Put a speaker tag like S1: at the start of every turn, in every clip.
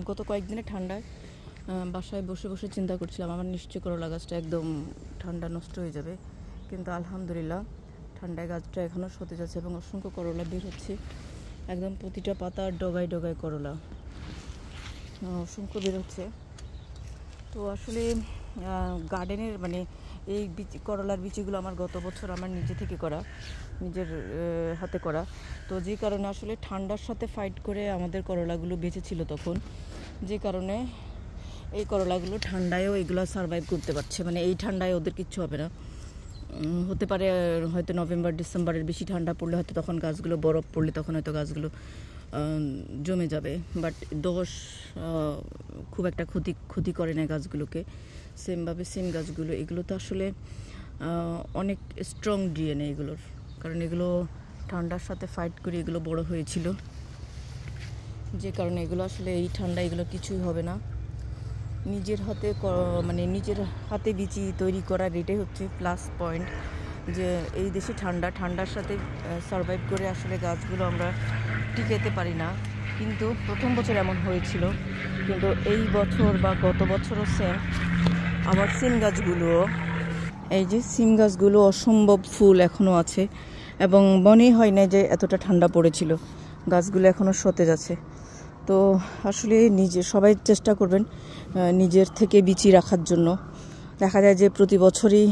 S1: গত কয়েকদিনে ঠান্ডায় বাসায় বসে বসে চিন্তা করছিলাম আমার নিশ্চয়ই করলা গাছটা একদম ঠান্ডা নষ্ট হয়ে যাবে, কিন্তু আলহামদুলিল্লাহ ঠান্ডায় গাছটা এখনও সতেজ আছে এবং অসংখ্য করলা বের হচ্ছে। একদম প্রতিটা পাতার ডগায় ডগায় করলা অসংখ্য বের হচ্ছে। তো আসলে গার্ডেনের মানে এই করলার বিচিগুলো আমার গত বছর আমার নিজে থেকে করা, নিজের হাতে করা। তো যে কারণে আসলে ঠান্ডার সাথে ফাইট করে আমাদের করলাগুলো বেঁচে ছিল তখন, যে কারণে এই করলাগুলো ঠান্ডায়ও এগুলো সারভাইভ করতে পারছে। মানে এই ঠান্ডায় ওদের কিচ্ছু হবে না। হতে পারে হয়তো নভেম্বর ডিসেম্বরের বেশি ঠান্ডা পড়লে হয়তো তখন গাছগুলো, বরফ পড়লে তখন হয়তো গাছগুলো জমে যাবে, বাট খুব একটা ক্ষতি করে না গাছগুলোকে। সেমভাবে সিম গাছগুলো, এগুলো তো আসলে অনেক স্ট্রং ডিএনএ এগুলোর, কারণ এগুলো ঠান্ডার সাথে ফাইট করে এগুলো বড় হয়েছিল, যে কারণে এগুলো আসলে এই ঠান্ডা এগুলো কিছুই হবে না। নিজের হাতে বিচি তৈরি করার এটাই হচ্ছে প্লাস পয়েন্ট, যে এই দেশে ঠান্ডার সাথে সারভাইভ করে আসলে গাছগুলো আমরা টিকাতে পারি না। কিন্তু প্রথম বছর এমন হয়েছিল, কিন্তু এই বছর বা গত বছরও সেম। আবার সিম গাছগুলো, এই যে সিম গাছগুলো অসম্ভব ফুল এখনও আছে এবং মনেই হয় না যে এতটা ঠান্ডা পড়েছিল, গাছগুলো এখনও সতেজ আছে। তো আসলে সবাই চেষ্টা করবেন নিজের থেকে বিচি রাখার জন্য। দেখা যায় যে প্রতি বছরই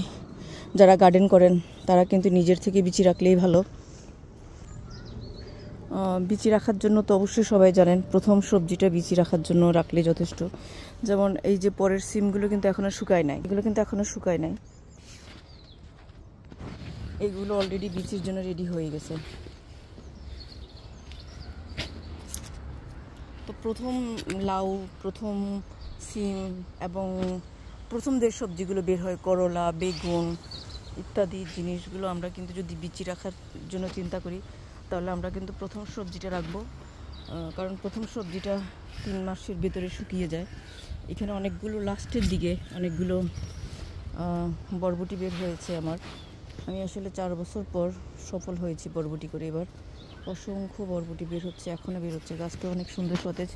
S1: যারা গার্ডেন করেন তারা কিন্তু নিজের থেকে বিচি রাখলেই ভালো। বিচি রাখার জন্য তো অবশ্যই সবাই জানেন, প্রথম সবজিটা বিচি রাখার জন্য রাখলে যথেষ্ট। যেমন এই যে পরের সিমগুলো কিন্তু এখনও শুকায় নাই, এগুলো কিন্তু এখনও শুকায় নাই, এগুলো অলরেডি বিচির জন্য রেডি হয়ে গেছে। তো প্রথম লাউ, প্রথম সিম এবং প্রথম যে সবজিগুলো বের হয় করলা, বেগুন ইত্যাদি জিনিসগুলো আমরা কিন্তু যদি বিচি রাখার জন্য চিন্তা করি তাহলে আমরা কিন্তু প্রথম সবজিটা রাখবো, কারণ প্রথম সবজিটা 3 মাসের ভিতরে শুকিয়ে যায়। এখানে অনেকগুলো লাস্টের দিকে অনেকগুলো বরবটি বের হয়েছে আমার। আমি আসলে 4 বছর পর সফল হয়েছি বরবটি করে। এবার অসংখ্য বরবটি বের হচ্ছে, এখনও বের হচ্ছে, গাছটা অনেক সুন্দর সতেজ।